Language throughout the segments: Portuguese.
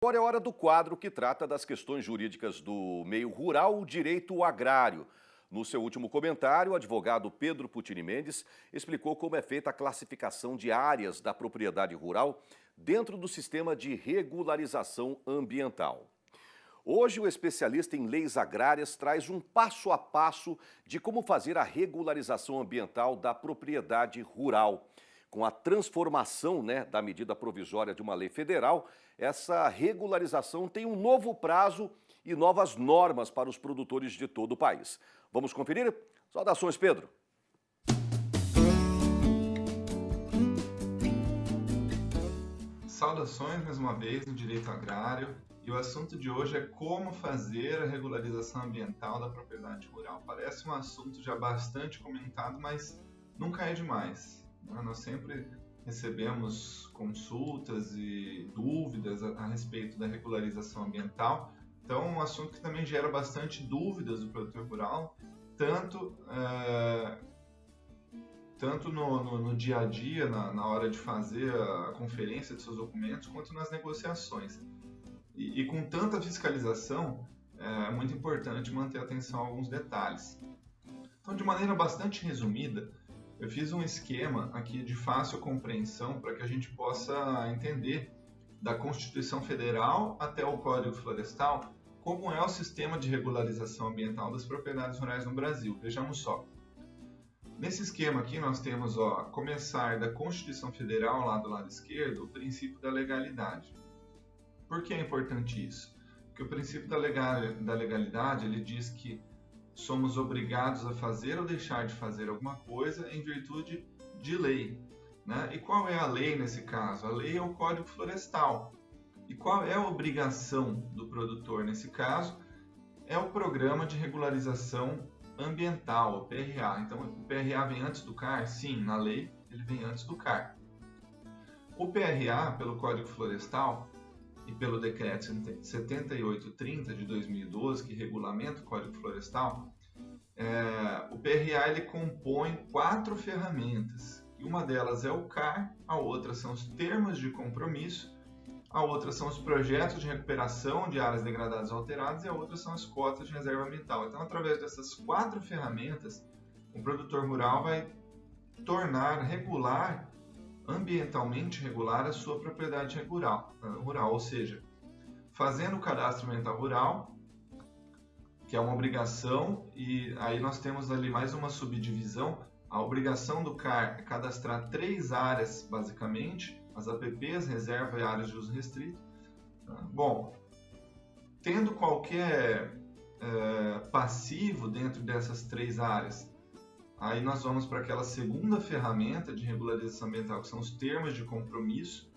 agora é hora do quadro que trata das questões jurídicas do meio rural, o direito agrário. No seu último comentário, o advogado Pedro Putini Mendes explicou como é feita a classificação de áreas da propriedade rural dentro do sistema de regularização ambiental. Hoje, o especialista em leis agrárias traz um passo a passo de como fazer a regularização ambiental da propriedade rural. Com a transformação da medida provisória de uma lei federal, essa regularização tem um novo prazo e novas normas para os produtores de todo o país. Vamos conferir? Saudações, Pedro. Saudações mais uma vez no direito agrário, e o assunto de hoje é como fazer a regularização ambiental da propriedade rural. Parece um assunto já bastante comentado, mas nunca é demais. Nós sempre recebemos consultas e dúvidas a respeito da regularização ambiental, então é um assunto que também gera bastante dúvidas do produtor rural, tanto no dia a dia, na hora de fazer a conferência de seus documentos, quanto nas negociações. E com tanta fiscalização, é muito importante manter atenção a alguns detalhes. Então, de maneira bastante resumida, eu fiz um esquema aqui de fácil compreensão para que a gente possa entender da Constituição Federal até o Código Florestal como é o sistema de regularização ambiental das propriedades rurais no Brasil. Vejamos só. Nesse esquema aqui nós temos, começar da Constituição Federal, lá do lado esquerdo, o princípio da legalidade. Por que é importante isso? Porque o princípio da legalidade, ele diz que somos obrigados a fazer ou deixar de fazer alguma coisa em virtude de lei. E qual é a lei nesse caso? A lei é o Código Florestal. E qual é a obrigação do produtor nesse caso? É o Programa de Regularização Ambiental, o PRA. Então, o PRA vem antes do CAR? Sim, na lei ele vem antes do CAR. O PRA, pelo Código Florestal e pelo Decreto 7830 de 2012, que regulamenta o Código Florestal, o PRA ele compõe 4 ferramentas. E uma delas é o CAR, a outra são os termos de compromisso, a outra são os projetos de recuperação de áreas degradadas ou alteradas e a outra são as cotas de reserva ambiental. Então, através dessas 4 ferramentas, o produtor rural vai tornar regular, ambientalmente regular, a sua propriedade rural, ou seja, fazendo o cadastro ambiental rural, que é uma obrigação, e aí nós temos ali mais uma subdivisão. A obrigação do CAR é cadastrar 3 áreas, basicamente, as APPs, reserva e áreas de uso restrito. Bom, tendo qualquer passivo dentro dessas 3 áreas, aí nós vamos para aquela segunda ferramenta de regularização ambiental, que são os termos de compromisso.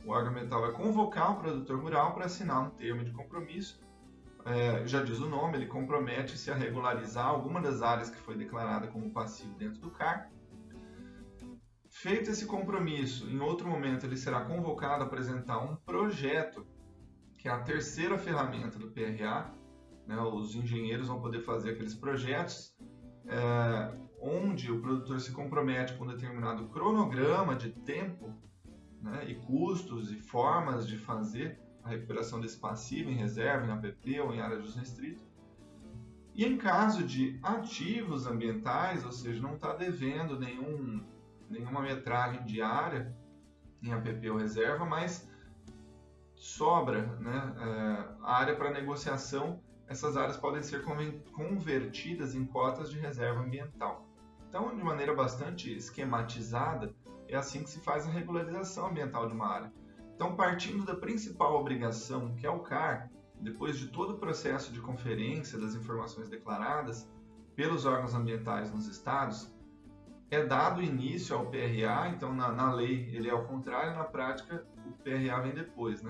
O órgão ambiental vai convocar o produtor rural para assinar um termo de compromisso. Já diz o nome, ele compromete-se a regularizar alguma das áreas que foi declarada como passivo dentro do CAR. Feito esse compromisso, em outro momento ele será convocado a apresentar um projeto, que é a terceira ferramenta do PRA. Os engenheiros vão poder fazer aqueles projetos onde o produtor se compromete com um determinado cronograma de tempo, e custos e formas de fazer a recuperação desse passivo em reserva, em APP ou em área de uso restrito. E em caso de ativos ambientais, ou seja, não está devendo nenhuma metragem de área em APP ou reserva, mas sobra área para negociação, essas áreas podem ser convertidas em cotas de reserva ambiental. Então, de maneira bastante esquematizada, é assim que se faz a regularização ambiental de uma área. Então, partindo da principal obrigação, que é o CAR, depois de todo o processo de conferência das informações declaradas pelos órgãos ambientais nos estados, é dado início ao PRA. Então, na lei ele é ao contrário, na prática o PRA vem depois,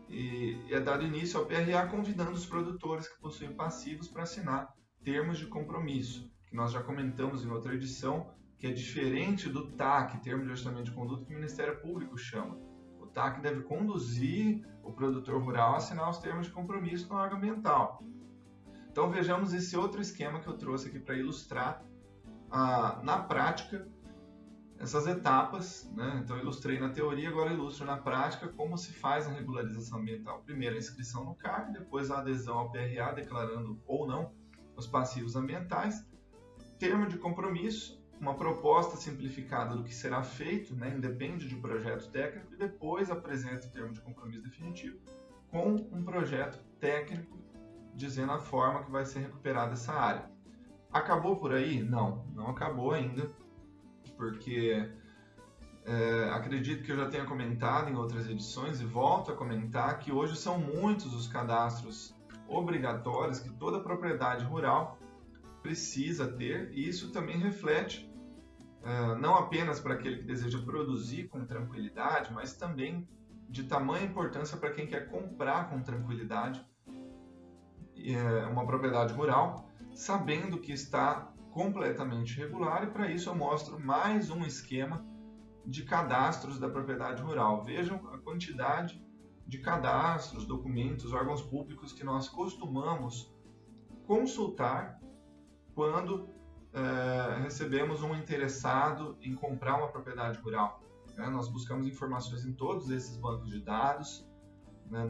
E é dado início ao PRA convidando os produtores que possuem passivos para assinar termos de compromisso, que nós já comentamos em outra edição, que é diferente do TAC, Termo de Ajustamento de Conduta, que o Ministério Público chama. O TAC deve conduzir o produtor rural a assinar os termos de compromisso no órgão ambiental. Então vejamos esse outro esquema que eu trouxe aqui para ilustrar, na prática, essas etapas, né? Então, eu ilustrei na teoria, agora ilustro na prática como se faz a regularização ambiental. Primeiro, a inscrição no CARC, depois a adesão ao PRA, declarando ou não os passivos ambientais, termo de compromisso, uma proposta simplificada do que será feito, né? Independe de projeto técnico, e depois apresenta o termo de compromisso definitivo com um projeto técnico dizendo a forma que vai ser recuperada essa área. Acabou por aí? Não, não acabou ainda, porque acredito que eu já tenha comentado em outras edições e volto a comentar que hoje são muitos os cadastros obrigatórios que toda propriedade rural precisa ter, e isso também reflete não apenas para aquele que deseja produzir com tranquilidade, mas também de tamanha importância para quem quer comprar com tranquilidade uma propriedade rural, sabendo que está completamente regular, e para isso eu mostro mais um esquema de cadastros da propriedade rural. Vejam a quantidade de cadastros, documentos, órgãos públicos que nós costumamos consultar quando recebemos um interessado em comprar uma propriedade rural. Nós buscamos informações em todos esses bancos de dados, né,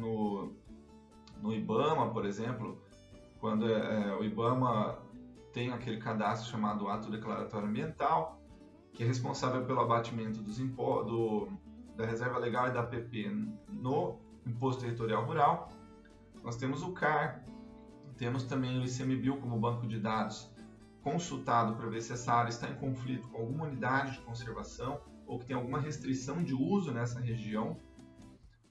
no IBAMA, por exemplo, quando o IBAMA tem aquele cadastro chamado Ato Declaratório Ambiental, que é responsável pelo abatimento dos da reserva legal e da APP no Imposto Territorial Rural. Nós temos o CAR, temos também o ICMBio como banco de dados consultado para ver se essa área está em conflito com alguma unidade de conservação ou que tem alguma restrição de uso nessa região.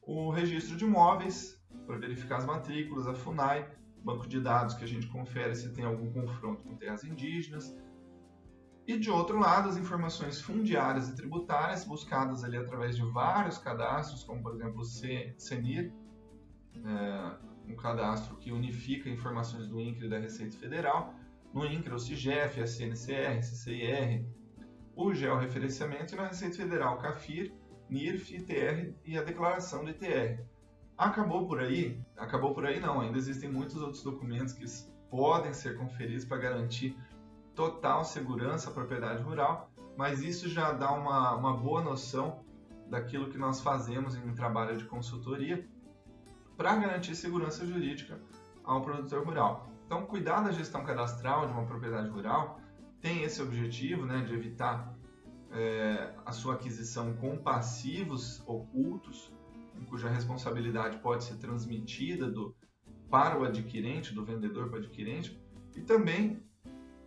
O registro de imóveis, para verificar as matrículas, a FUNAI, banco de dados que a gente confere se tem algum confronto com terras indígenas. E de outro lado, as informações fundiárias e tributárias, buscadas ali através de vários cadastros, como por exemplo o CENIR, um cadastro que unifica informações do INCRA e da Receita Federal. No INCRA, o CIGEF, a CNCR, CCIR, o georreferenciamento, e na Receita Federal, CAFIR, NIRF, ITR e a declaração do ITR. Acabou por aí? Acabou por aí não, ainda existem muitos outros documentos que podem ser conferidos para garantir total segurança à propriedade rural, mas isso já dá uma boa noção daquilo que nós fazemos em um trabalho de consultoria para garantir segurança jurídica ao produtor rural. Então, cuidar da gestão cadastral de uma propriedade rural tem esse objetivo, né, de evitar a sua aquisição com passivos ocultos, em cuja responsabilidade pode ser transmitida para o adquirente, do vendedor para o adquirente, e também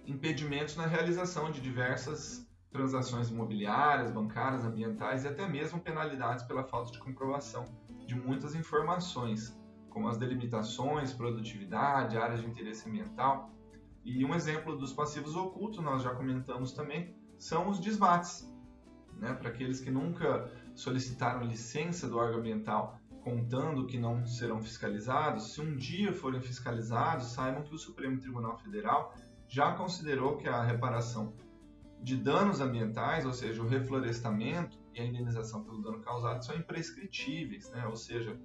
impedimentos na realização de diversas transações imobiliárias, bancárias, ambientais e até mesmo penalidades pela falta de comprovação de muitas informações, como as delimitações, produtividade, áreas de interesse ambiental. E um exemplo dos passivos ocultos, nós já comentamos também, são os desmates. Né? Para aqueles que nunca solicitaram licença do órgão ambiental contando que não serão fiscalizados, se um dia forem fiscalizados, saibam que o Supremo Tribunal Federal já considerou que a reparação de danos ambientais, ou seja, o reflorestamento e a indenização pelo dano causado, são imprescritíveis, né? Ou seja,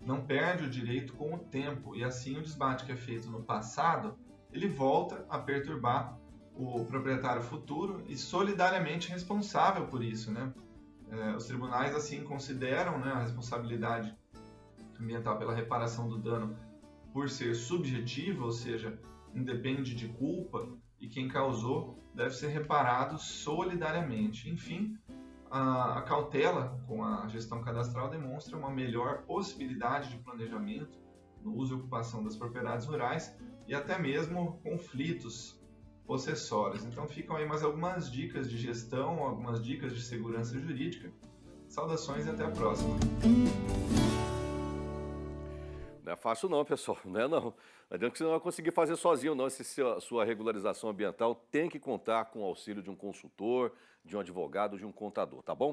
não perde o direito com o tempo, e assim o desmate que é feito no passado, ele volta a perturbar o proprietário futuro e solidariamente responsável por isso, né? Os tribunais assim consideram, né, a responsabilidade ambiental pela reparação do dano por ser subjetiva, ou seja, independe de culpa, e quem causou deve ser reparado solidariamente. Enfim, a cautela com a gestão cadastral demonstra uma melhor possibilidade de planejamento no uso e ocupação das propriedades rurais e até mesmo conflitos possessórios. Então ficam aí mais algumas dicas de gestão, algumas dicas de segurança jurídica. Saudações e até a próxima. Não é fácil não, pessoal, não é não. Não adianta que você não vai conseguir fazer sozinho não. Sua regularização ambiental tem que contar com o auxílio de um consultor, de um advogado, de um contador, tá bom?